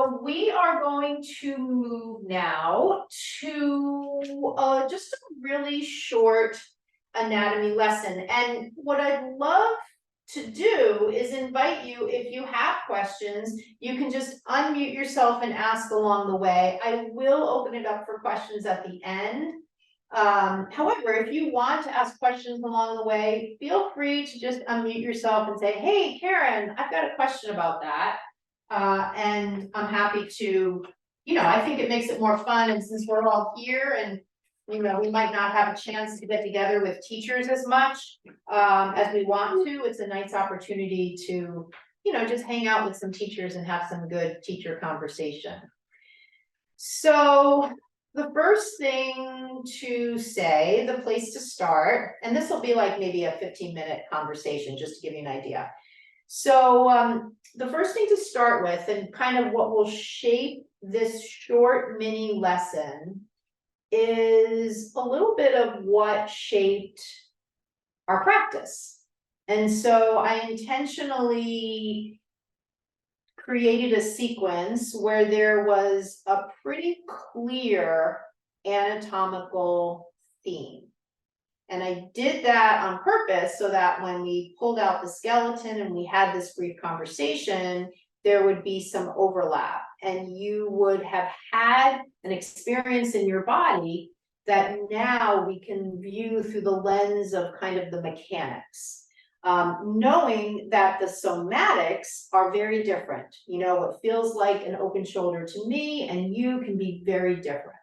So we are going to move now to just a really short anatomy lesson. And what I'd love to do is invite you, if you have questions, you can just unmute yourself and ask along the way. I will open it up for questions at the end. However, if you want to ask questions along the way, feel free to just unmute yourself and say, hey, Karen, I've got a question about that. And I'm happy to, I think it makes it more fun, and since we're all here and, we might not have a chance to get together with teachers as much, as we want to, it's a nice opportunity to, just hang out with some teachers and have some good teacher conversation. So the first thing to say, the place to start, and this will be like maybe a 15-minute conversation, just to give you an idea. So the first thing to start with, and kind of what will shape this short mini lesson, is a little bit of what shaped our practice. And so I intentionally created a sequence where there was a pretty clear anatomical theme. And I did that on purpose so that when we pulled out the skeleton and we had this brief conversation, there would be some overlap and you would have had an experience in your body that now we can view through the lens of kind of the mechanics. Knowing that the somatics are very different. What feels like an open shoulder to me and you can be very different.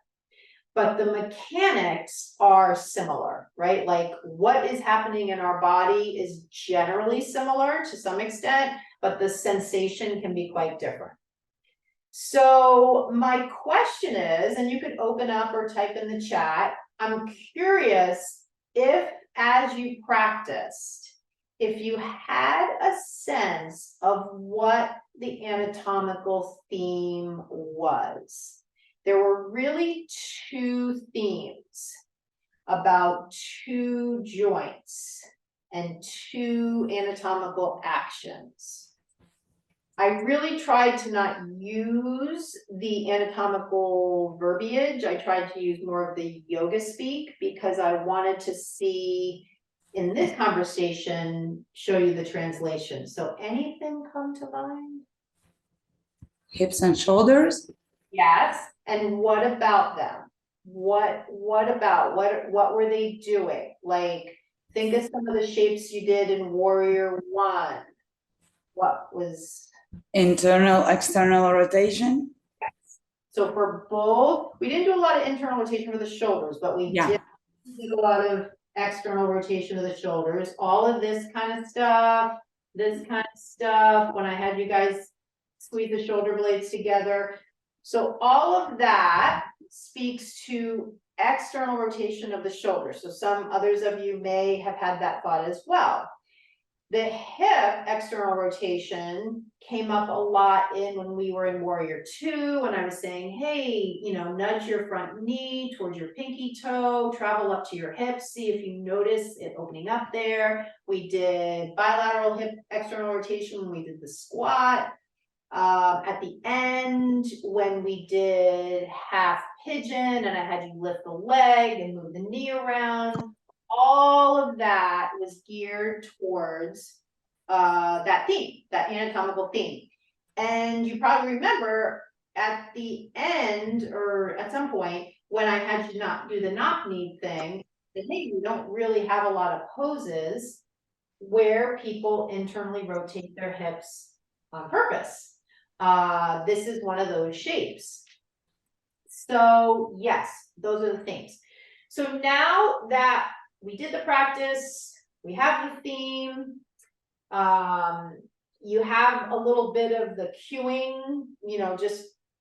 But the mechanics are similar, right? Like what is happening in our body is generally similar to some extent, but the sensation can be quite different. So my question is, and you could open up or type in the chat, I'm curious if, as you practiced, if you had a sense of what the anatomical theme was. There were really two themes about two joints and two anatomical actions. I really tried to not use the anatomical verbiage. I tried to use more of the yoga speak because I wanted to see in this conversation, show you the translation. So anything come to mind? Hips and shoulders? Yes. And what about them? What were they doing? Like, think of some of the shapes you did in Warrior One. What was? Internal, external rotation? Yes. So for both, we didn't do a lot of internal rotation for the shoulders, but we did a lot of external rotation of the shoulders. All of this kind of stuff, when I had you guys squeeze the shoulder blades together. So all of that speaks to external rotation of the shoulder. So some others of you may have had that thought as well. The hip external rotation came up a lot when we were in Warrior Two, when I was saying, hey, nudge your front knee towards your pinky toe, travel up to your hips, see if you notice it opening up there. We did bilateral hip external rotation when we did the squat. At the end, when we did half pigeon and I had you lift the leg and move the knee around, all of that was geared towards that theme, that anatomical theme. And you probably remember at the end or at some point when I had you not do the knock knee thing, that maybe we don't really have a lot of poses where people internally rotate their hips on purpose. This is one of those shapes. So yes, those are the things. So now that we did the practice, we have the theme, you have a little bit of the cueing,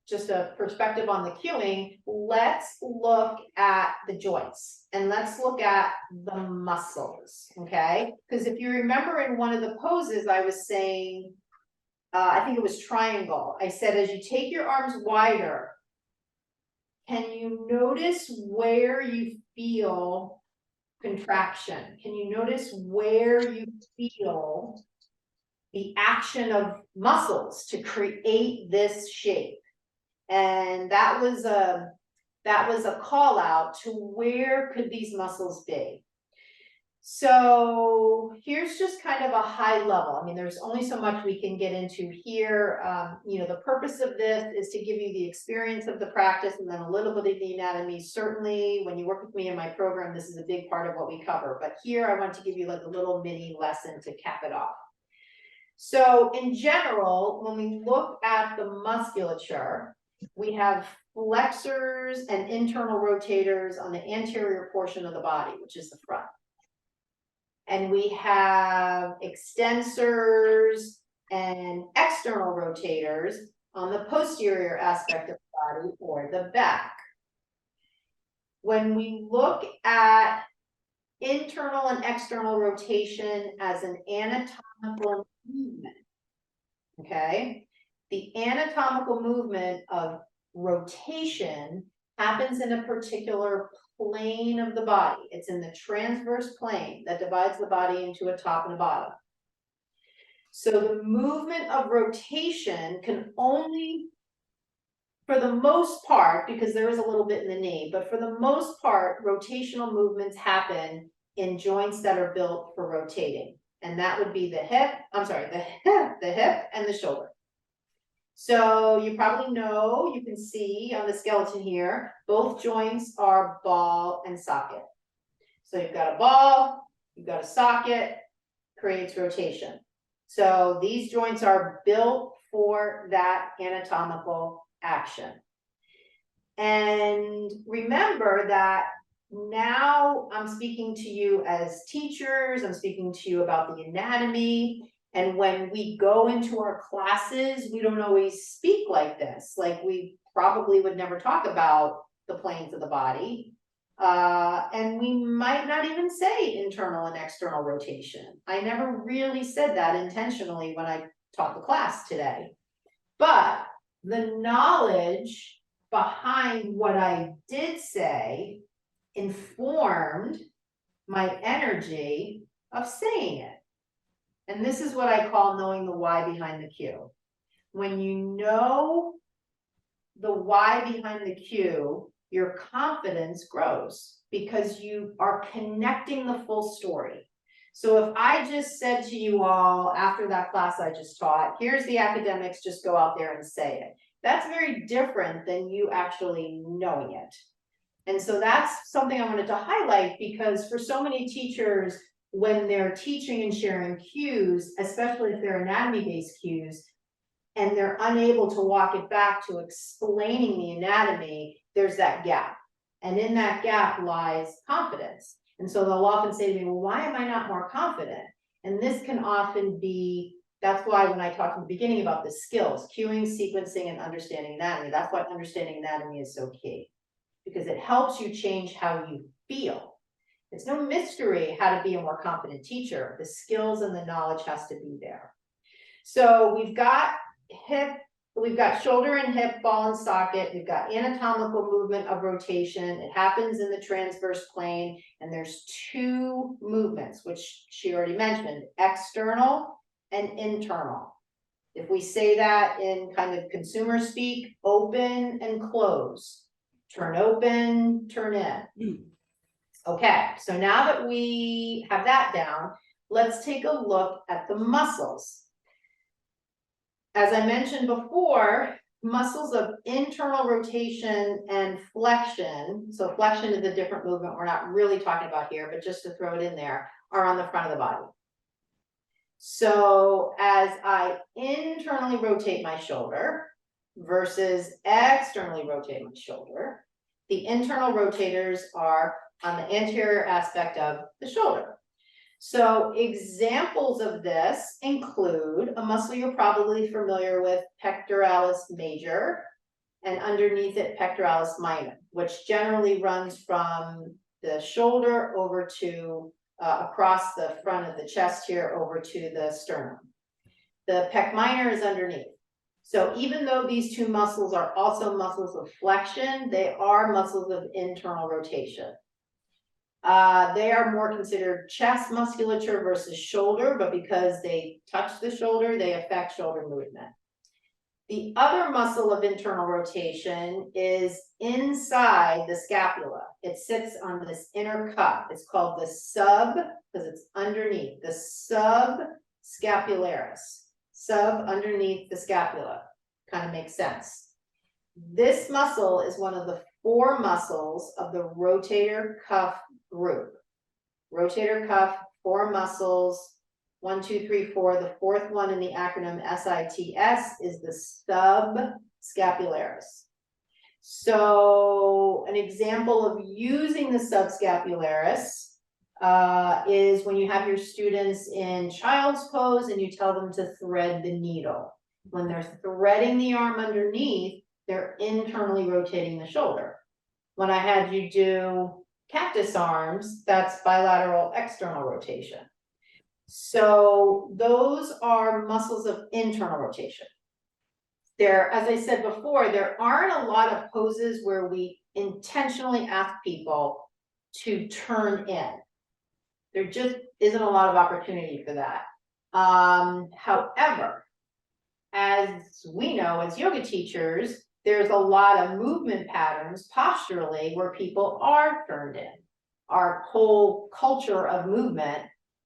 just a perspective on the cueing. Let's look at the joints and let's look at the muscles, okay? Because if you remember in one of the poses, I was saying, I think it was triangle. I said, as you take your arms wider, can you notice where you feel contraction? Can you notice where you feel the action of muscles to create this shape? And that was a call out to where could these muscles be. So here's just kind of a high level. I mean, there's only so much we can get into here. You know, the purpose of this is to give you the experience of the practice and then a little bit of the anatomy. Certainly, when you work with me in my program, this is a big part of what we cover. But here I want to give you like a little mini lesson to cap it off. So in general, when we look at the musculature, we have flexors and internal rotators on the anterior portion of the body, which is the front. And we have extensors and external rotators on the posterior aspect of the body or the back. When we look at internal and external rotation as an anatomical movement, okay, the anatomical movement of rotation happens in a particular plane of the body. It's in the transverse plane that divides the body into a top and a bottom. So the movement of rotation can only, for the most part, because there is a little bit in the knee, but for the most part, rotational movements happen in joints that are built for rotating. And that would be the hip and the shoulder. So you probably know, you can see on the skeleton here, both joints are ball and socket. So you've got a ball, you've got a socket, creates rotation. So these joints are built for that anatomical action. And remember that now I'm speaking to you as teachers, I'm speaking to you about the anatomy. And when we go into our classes, we don't always speak like this. Like we probably would never talk about the planes of the body. And we might not even say internal and external rotation. I never really said that intentionally when I taught the class today. But the knowledge behind what I did say informed my energy of saying it. And this is what I call knowing the why behind the cue. When you know the why behind the cue, your confidence grows because you are connecting the full story. So if I just said to you all after that class I just taught, here's the academics, just go out there and say it. That's very different than you actually knowing it. And so that's something I wanted to highlight because for so many teachers, when they're teaching and sharing cues, especially if they're anatomy-based cues, and they're unable to walk it back to explaining the anatomy, there's that gap. And in that gap lies confidence. And so they'll often say to me, well, why am I not more confident? And this can often be, that's why when I talked in the beginning about the skills, cueing, sequencing, and understanding anatomy, that's why understanding anatomy is so key. Because it helps you change how you feel. It's no mystery how to be a more confident teacher. The skills and the knowledge has to be there. So we've got shoulder and hip, ball and socket. We've got anatomical movement of rotation. It happens in the transverse plane. And there's two movements, which she already mentioned, external and internal. If we say that in kind of consumer speak, open and close. Turn open, turn in. Okay, so now that we have that down, let's take a look at the muscles. As I mentioned before, muscles of internal rotation and flexion, so flexion is a different movement we're not really talking about here, but just to throw it in there, are on the front of the body. So as I internally rotate my shoulder versus externally rotate my shoulder, the internal rotators are on the anterior aspect of the shoulder. So examples of this include a muscle you're probably familiar with, pectoralis major, and underneath it, pectoralis minor, which generally runs from the shoulder over to across the front of the chest here over to the sternum. The pec minor is underneath. So even though these two muscles are also muscles of flexion, they are muscles of internal rotation. They are more considered chest musculature versus shoulder, but because they touch the shoulder, they affect shoulder movement. The other muscle of internal rotation is inside the scapula. It sits on this inner cup. It's called the because it's underneath, the subscapularis. Underneath the scapula. Kind of makes sense. This muscle is one of the 4 muscles of the rotator cuff group. Rotator cuff, 4 muscles, 1, 2, 3, 4. The 4th one in the acronym SITS is the subscapularis. So an example of using the subscapularis is when you have your students in child's pose and you tell them to thread the needle. When they're threading the arm underneath, they're internally rotating the shoulder. When I had you do cactus arms, that's bilateral external rotation. So those are muscles of internal rotation. There, as I said before, there aren't a lot of poses where we intentionally ask people to turn in. There just isn't a lot of opportunity for that. However, as we know, as yoga teachers, there's a lot of movement patterns posturally where people are turned in. Our whole culture of movement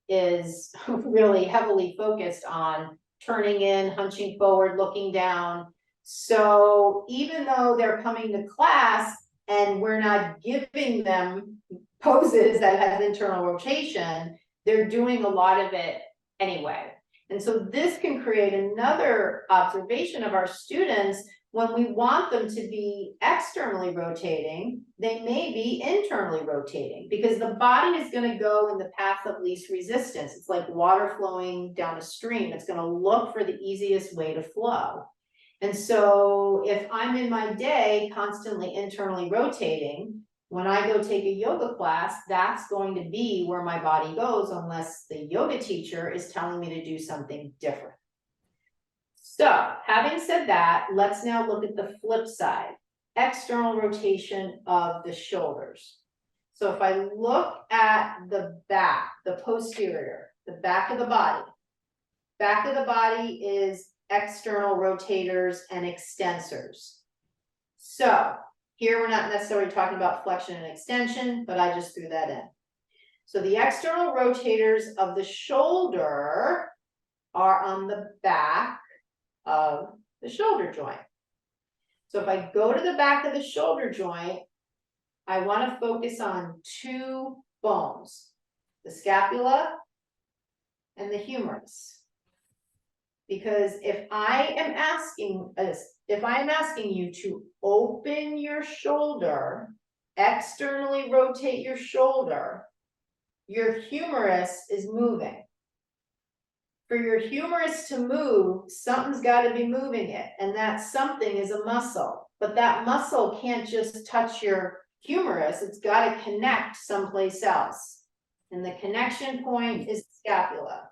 is really heavily focused on turning in, hunching forward, looking down. So even though they're coming to class and we're not giving them poses that have internal rotation, they're doing a lot of it anyway. And so this can create another observation of our students. When we want them to be externally rotating, they may be internally rotating because the body is going to go in the path of least resistance. It's like water flowing down a stream. It's going to look for the easiest way to flow. And so if I'm in my day constantly internally rotating, when I go take a yoga class, that's going to be where my body goes unless the yoga teacher is telling me to do something different. So having said that, let's now look at the flip side, external rotation of the shoulders. So if I look at the back, the posterior, the back of the body is external rotators and extensors. So here we're not necessarily talking about flexion and extension, but I just threw that in. So the external rotators of the shoulder are on the back of the shoulder joint. So if I go to the back of the shoulder joint, I want to focus on 2 bones, the scapula and the humerus. Because if I am asking you to open your shoulder, externally rotate your shoulder, your humerus is moving. For your humerus to move, something's got to be moving it, and that something is a muscle. But that muscle can't just touch your humerus, it's got to connect someplace else. And the connection point is scapula.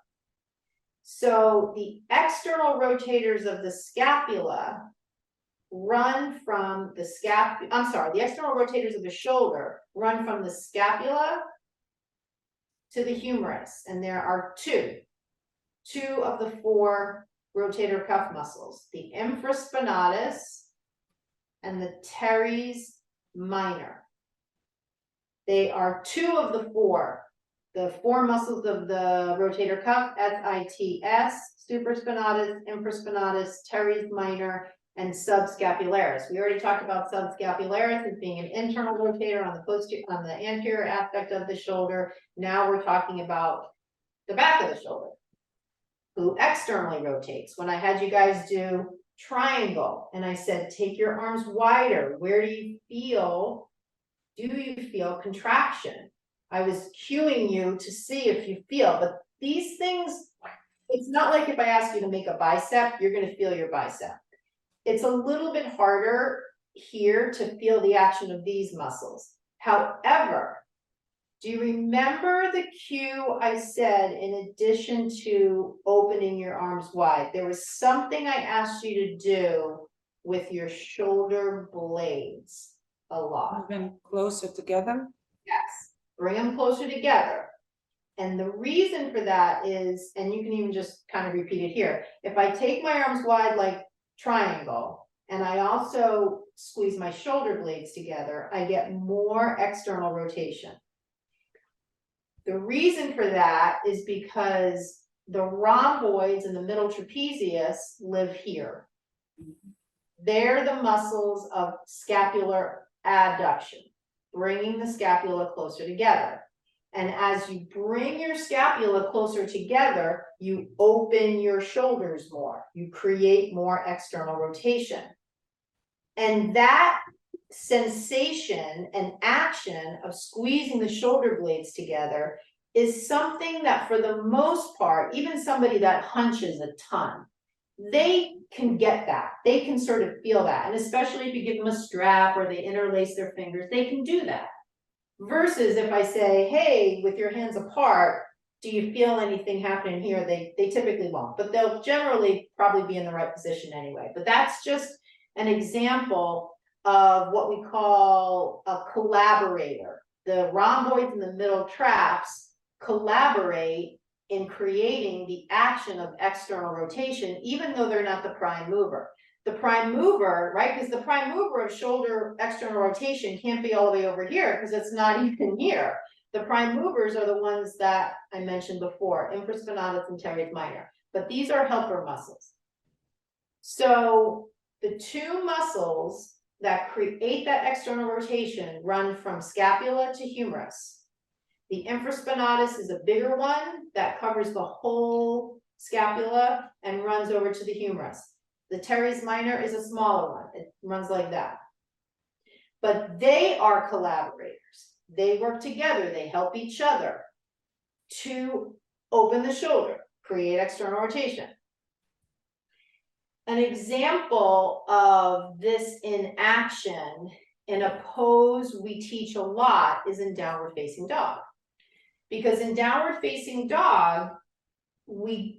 So the external rotators of the scapula run from the the external rotators of the shoulder run from the scapula to the humerus. And there are two of the 4 rotator cuff muscles, the infraspinatus and the teres minor. They are 2 of the 4. The 4 muscles of the rotator cuff, SITS, supraspinatus, infraspinatus, teres minor, and subscapularis. We already talked about subscapularis as being an internal rotator on the anterior aspect of the shoulder. Now we're talking about the back of the shoulder, who externally rotates. When I had you guys do triangle, and I said, take your arms wider. Where do you feel? Do you feel contraction? I was cueing you to see if you feel, but these things, it's not like if I ask you to make a bicep, you're going to feel your bicep. It's a little bit harder here to feel the action of these muscles. However, do you remember the cue I said in addition to opening your arms wide? There was something I asked you to do with your shoulder blades a lot. Move them closer together. Yes. Bring them closer together. And the reason for that is, and you can even just kind of repeat it here. If I take my arms wide like triangle, and I also squeeze my shoulder blades together, I get more external rotation. The reason for that is because the rhomboids and the middle trapezius live here. They're the muscles of scapular adduction, bringing the scapula closer together. And as you bring your scapula closer together, you open your shoulders more, you create more external rotation. And that sensation and action of squeezing the shoulder blades together is something that, for the most part, even somebody that hunches a ton, they can get that. They can sort of feel that. And especially if you give them a strap or they interlace their fingers, they can do that. Versus if I say, hey, with your hands apart, do you feel anything happening here? They typically won't, but they'll generally probably be in the right position anyway. But that's just an example of what we call a collaborator. The rhomboids and the middle traps collaborate in creating the action of external rotation, even though they're not the prime mover. The prime mover, right? Because the prime mover of shoulder external rotation can't be all the way over here because it's not even here. The prime movers are the ones that I mentioned before, infraspinatus and teres minor, but these are helper muscles. So the two muscles that create that external rotation run from scapula to humerus. The infraspinatus is a bigger one that covers the whole scapula and runs over to the humerus. The teres minor is a smaller one. It runs like that. But they are collaborators. They work together. They help each other to open the shoulder, create external rotation. An example of this in action in a pose we teach a lot is in downward facing dog. Because in downward facing dog, we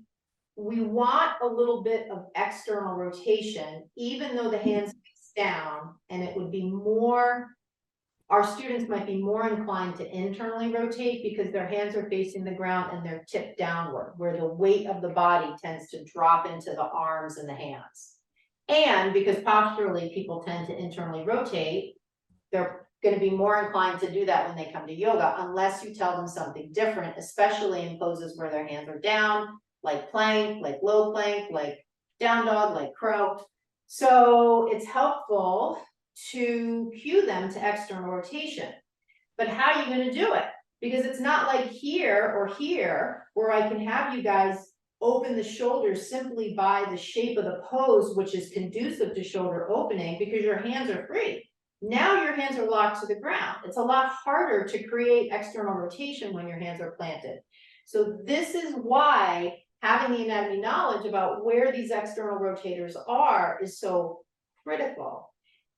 want a little bit of external rotation, even though the hands face down, and it would be more, our students might be more inclined to internally rotate because their hands are facing the ground and they're tipped downward, where the weight of the body tends to drop into the arms and the hands. And because posturally people tend to internally rotate, they're going to be more inclined to do that when they come to yoga, unless you tell them something different, especially in poses where their hands are down, like plank, like low plank, like down dog, like crow. So it's helpful to cue them to external rotation. But how are you going to do it? Because it's not like here or here where I can have you guys open the shoulders simply by the shape of the pose, which is conducive to shoulder opening because your hands are free. Now your hands are locked to the ground. It's a lot harder to create external rotation when your hands are planted. So this is why having the anatomy knowledge about where these external rotators are is so critical.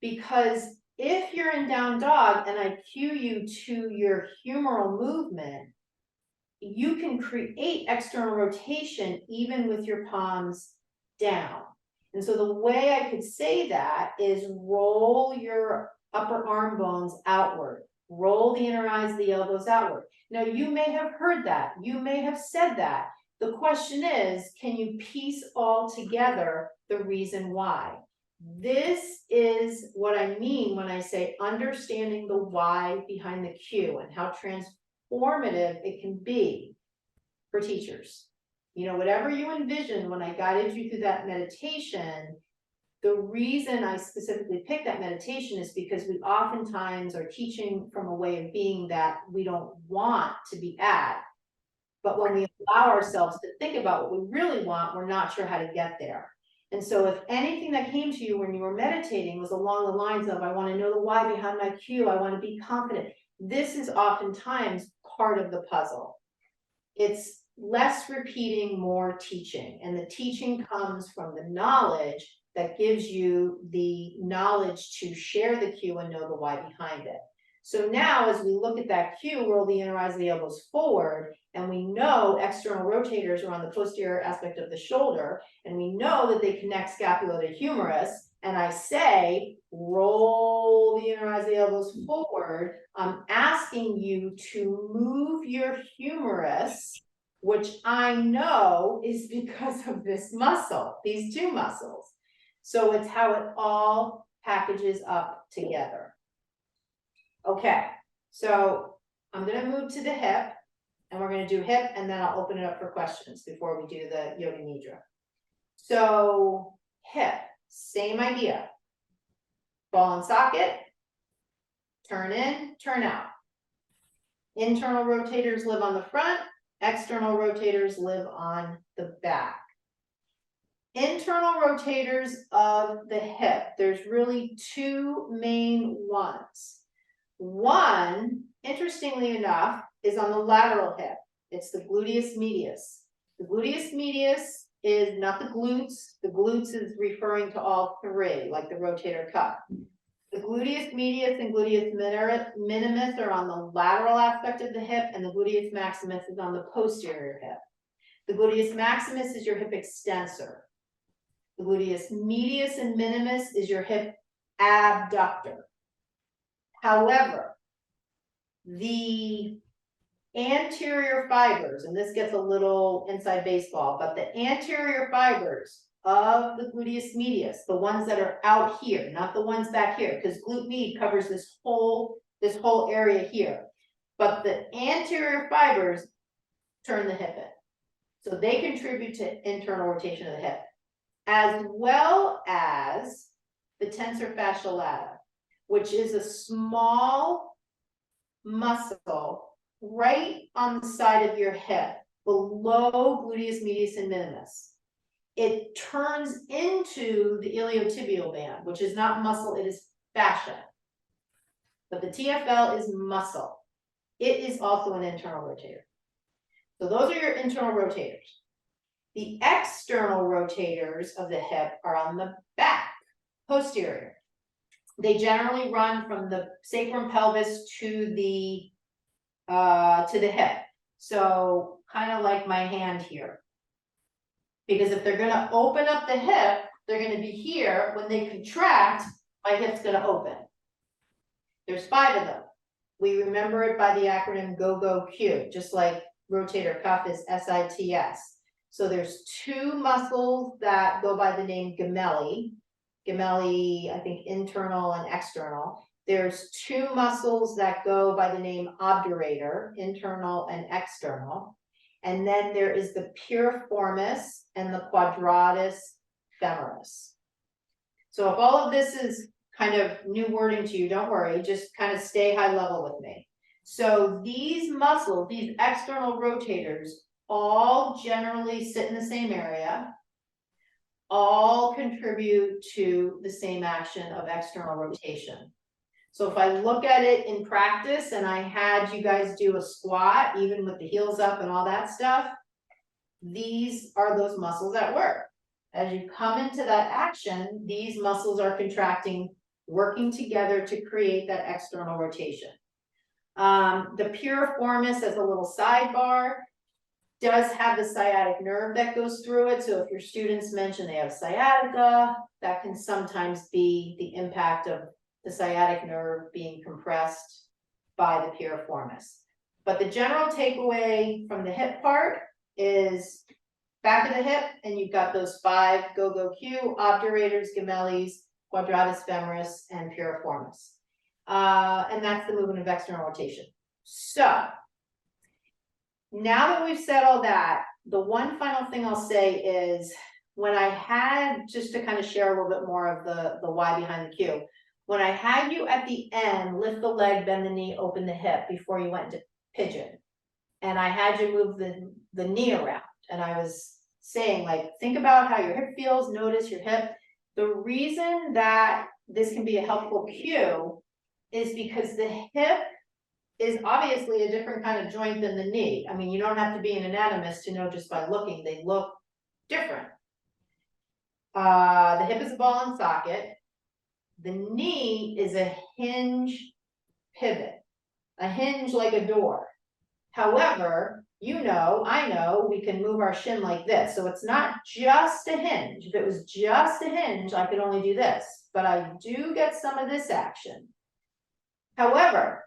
Because if you're in down dog and I cue you to your humeral movement, you can create external rotation even with your palms down. And so the way I could say that is roll your upper arm bones outward, roll the inner eyes, the elbows outward. Now you may have heard that, you may have said that. The question is, can you piece all together the reason why? This is what I mean when I say understanding the why behind the cue and how transformative it can be for teachers. You know, whatever you envisioned when I guided you through that meditation, the reason I specifically picked that meditation is because we oftentimes are teaching from a way of being that we don't want to be at. But when we allow ourselves to think about what we really want, we're not sure how to get there. And so if anything that came to you when you were meditating was along the lines of, I want to know the why behind my cue, I want to be confident, this is oftentimes part of the puzzle. It's less repeating, more teaching. And the teaching comes from the knowledge that gives you the knowledge to share the cue and know the why behind it. So now as we look at that cue, roll the inner eyes, the elbows forward, and we know external rotators are on the posterior aspect of the shoulder, and we know that they connect scapula to humerus, and I say, roll the inner eyes, the elbows forward, I'm asking you to move your humerus, which I know is because of this muscle, these two muscles. So it's how it all packages up together. Okay, so I'm gonna move to the hip, and we're gonna do hip, and then I'll open it up for questions before we do the yoga nidra. So hip, same idea. Ball and socket, turn in, turn out. Internal rotators live on the front, external rotators live on the back. Internal rotators of the hip, there's really two main ones. One, interestingly enough, is on the lateral hip. It's the gluteus medius. The gluteus medius is not the glutes. The glutes is referring to all three, like the rotator cuff. The gluteus medius and gluteus minimus are on the lateral aspect of the hip, and the gluteus maximus is on the posterior hip. The gluteus maximus is your hip extensor. The gluteus medius and minimus is your hip abductor. However, the anterior fibers, and this gets a little inside baseball, but the anterior fibers of the gluteus medius, the ones that are out here, not the ones back here, because glute med covers this whole area here. But the anterior fibers turn the hip in. So they contribute to internal rotation of the hip, as well as the tensor fascia lata, which is a small muscle right on the side of your hip, below gluteus medius and minimus. It turns into the iliotibial band, which is not muscle, it is fascia. But the TFL is muscle. It is also an internal rotator. So those are your internal rotators. The external rotators of the hip are on the back, posterior. They generally run from the sacrum pelvis to the hip. So kind of like my hand here. Because if they're gonna open up the hip, they're gonna be here. When they contract, my hip's gonna open. There's 5 of them. We remember it by the acronym GO-GO-Q, just like rotator cuff is SITS. So there's 2 muscles that go by the name gemelli. Gemelli, I think internal and external. There's 2 muscles that go by the name obturator, internal and external. And then there is the piriformis and the quadratus femoris. So if all of this is kind of new wording to you, don't worry, just kind of stay high level with me. So these muscles, these external rotators, all generally sit in the same area, all contribute to the same action of external rotation. So if I look at it in practice and I had you guys do a squat, even with the heels up and all that stuff, these are those muscles at work. As you come into that action, these muscles are contracting, working together to create that external rotation. The piriformis, as a little sidebar, does have the sciatic nerve that goes through it. So if your students mention they have sciatica, that can sometimes be the impact of the sciatic nerve being compressed by the piriformis. But the general takeaway from the hip part is back of the hip, and you've got those 5 GO-GO-Q, obturators, gemellis, quadratus femoris, and piriformis. And that's the movement of external rotation. So now that we've said all that, the one final thing I'll say is when I had, just to kind of share a little bit more of the why behind the Q, when I had you at the end, lift the leg, bend the knee, open the hip before you went into pigeon. And I had you move the knee around. And I was saying, like, think about how your hip feels, notice your hip. The reason that this can be a helpful cue is because the hip is obviously a different kind of joint than the knee. I mean, you don't have to be an anatomist to know just by looking, they look different. The hip is a ball and socket. The knee is a hinge pivot, a hinge like a door. However, you know, I know, we can move our shin like this. So it's not just a hinge. If it was just a hinge, I could only do this, but I do get some of this action. However,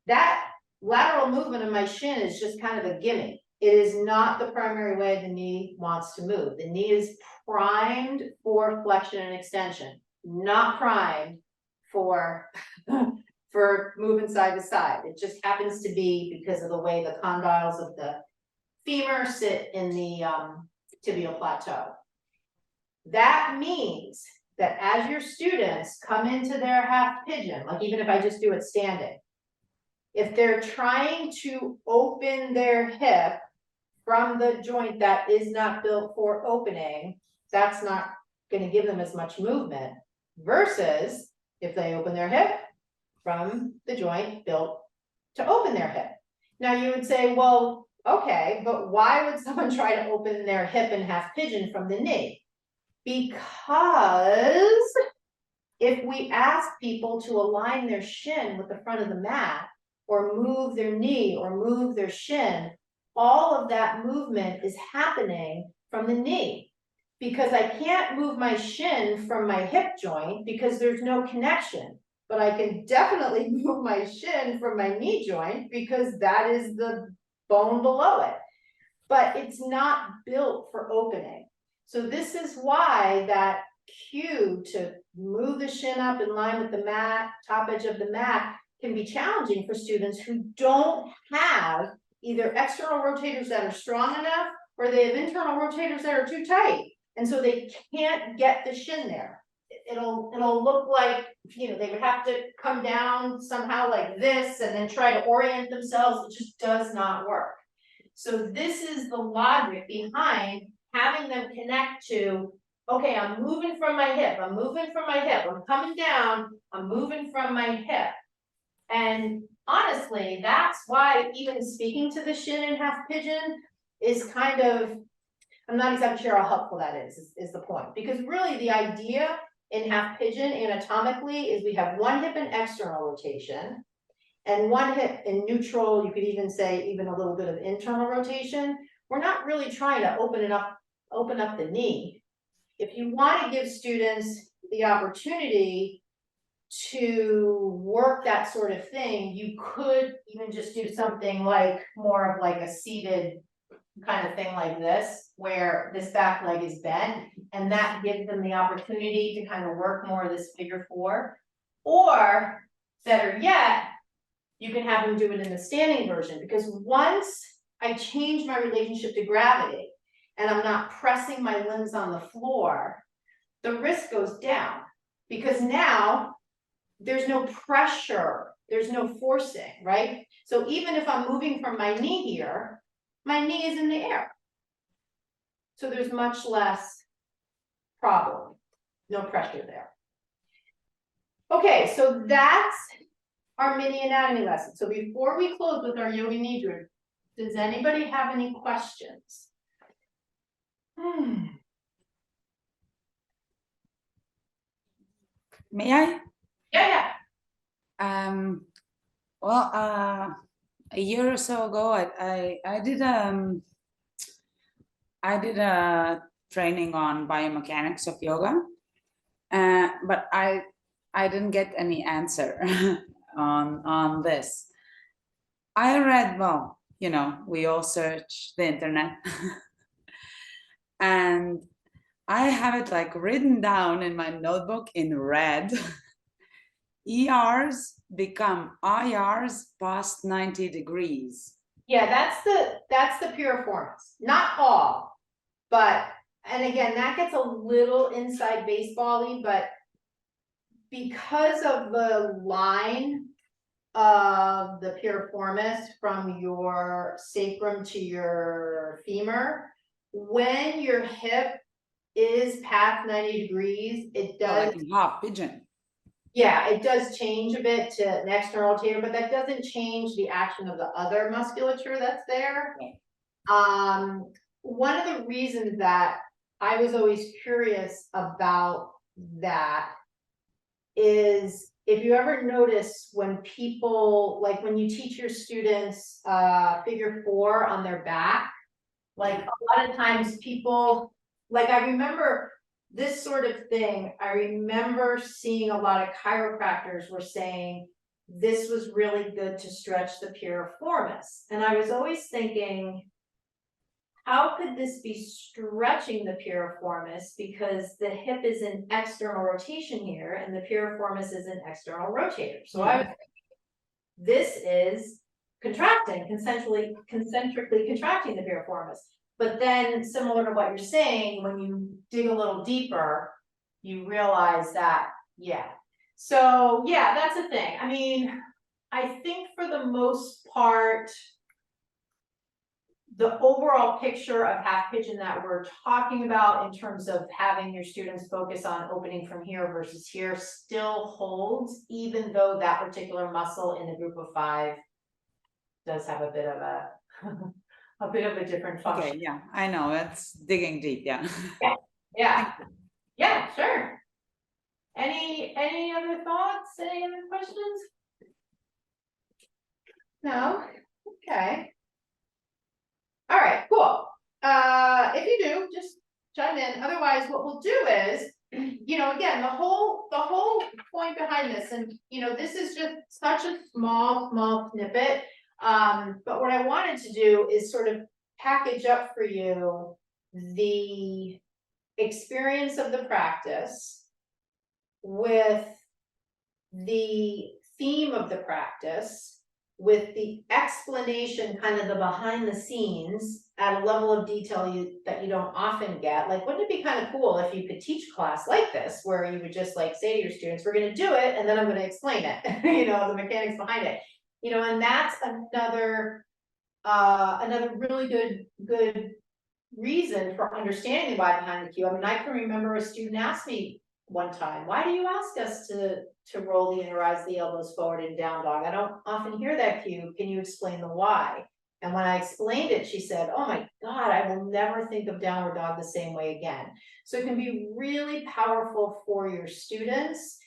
that lateral movement of my shin is just kind of a gimme. it is not the primary way the knee wants to move. The knee is primed for flexion and extension, not primed for, for moving side to side. It just happens to be because of the way the condyles of the femur sit in the tibial plateau. That means that as your students come into their half pigeon, like even if I just do it standing, if they're trying to open their hip from the joint that is not built for opening, that's not gonna give them as much movement versus if they open their hip from the joint built to open their hip. Now you would say, well, okay, but why would someone try to open their hip and half pigeon from the knee? Because if we ask people to align their shin with the front of the mat, or move their knee, or move their shin, all of that movement is happening from the knee. Because I can't move my shin from my hip joint because there's no connection. But I can definitely move my shin from my knee joint because that is the bone below it. But it's not built for opening. So this is why that cue to move the shin up in line with the mat, top edge of the mat, can be challenging for students who don't have either external rotators that are strong enough, or they have internal rotators that are too tight. And so they can't get the shin there. It'll look like, you know, they would have to come down somehow like this and then try to orient themselves. It just does not work. So this is the logic behind having them connect to, okay, I'm moving from my hip, I'm moving from my hip, I'm coming down, I'm moving from my hip. And honestly, that's why even speaking to the shin and half pigeon is kind of, I'm not exactly sure how helpful that is the point. Because really the idea in half pigeon anatomically is we have one hip in external rotation and one hip in neutral, you could even say even a little bit of internal rotation. We're not really trying to open up the knee. If you want to give students the opportunity to work that sort of thing, you could even just do something like more of like a seated kind of thing like this, where this back leg is bent, and that gives them the opportunity to kind of work more of this figure four. Or better yet, you can have them do it in the standing version, because once I change my relationship to gravity and I'm not pressing my limbs on the floor, the risk goes down, because now there's no pressure, there's no forcing, right? So even if I'm moving from my knee here, my knee is in the air. So there's much less problem, no pressure there. Okay, so that's our mini anatomy lesson. So before we close with our yoga nidra, does anybody have any questions? May I? Yeah. Well, a year or so ago, I did a training on biomechanics of yoga, but I didn't get any answer on this. I read, well, you know, we all search the internet, and I have it like written down in my notebook in red. ERs become IRs past 90 degrees. Yeah, that's the piriformis. Not all, but, and again, that gets a little inside baseball-y, but because of the line of the piriformis from your sacrum to your femur, when your hip is past 90 degrees, it does. Like in half pigeon. Yeah, it does change a bit to an external rotator, but that doesn't change the action of the other musculature that's there. Okay. One of the reasons that I was always curious about that is, if you ever notice when people, like when you teach your students figure four on their back, like a lot of times people, like I remember this sort of thing, I remember seeing a lot of chiropractors were saying this was really good to stretch the piriformis. And I was always thinking, how could this be stretching the piriformis? Because the hip is in external rotation here and the piriformis is an external rotator. So I was thinking, this is contracting, concentrically contracting the piriformis. But then similar to what you're saying, when you dig a little deeper, you realize that, yeah. So yeah, that's the thing. I mean, I think for the most part, the overall picture of half pigeon that we're talking about in terms of having your students focus on opening from here versus here still holds, even though that particular muscle in the group of 5 does have a bit of a a bit of a different function. Okay, yeah, I know, it's digging deep, yeah. Yeah, sure. Any other thoughts? Any other questions? No? Okay. All right, cool. If you do, just chime in. Otherwise, what we'll do is, you know, again, the whole point behind this, and you know, this is just such a small snippet. But what I wanted to do is sort of package up for you the experience of the practice with the theme of the practice, with the explanation, kind of the behind the scenes at a level of detail that you don't often get. Like, wouldn't it be kind of cool if you could teach a class like this, where you would just like say to your students, we're gonna do it, and then I'm gonna explain it, you know, the mechanics behind it. You know, and that's another really good reason for understanding the why behind the cue. I mean, I can remember a student asked me one time, why do you ask us to roll the inner rise the elbows forward and down dog? I don't often hear that cue. Can you explain the why? And when I explained it, she said, oh my God, I will never think of downward dog the same way again. So it can be really powerful for your students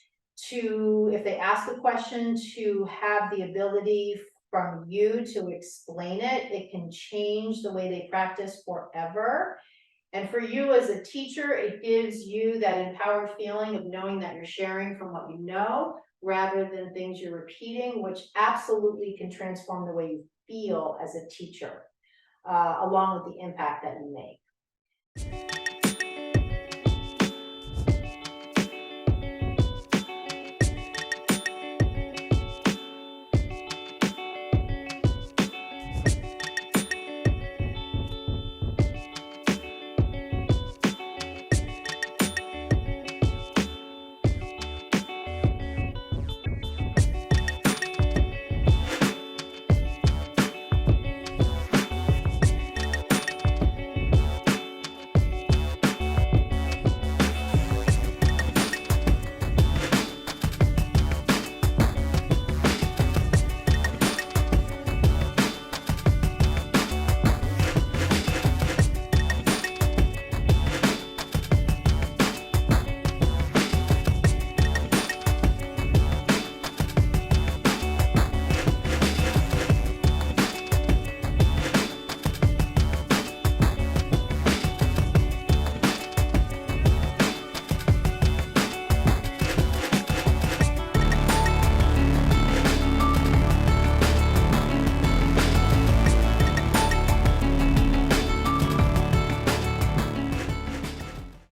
to, if they ask a question, to have the ability from you to explain it. It can change the way they practice forever. And for you as a teacher, it gives you that empowered feeling of knowing that you're sharing from what you know, rather than things you're repeating, which absolutely can transform the way you feel as a teacher, along with the impact that you make.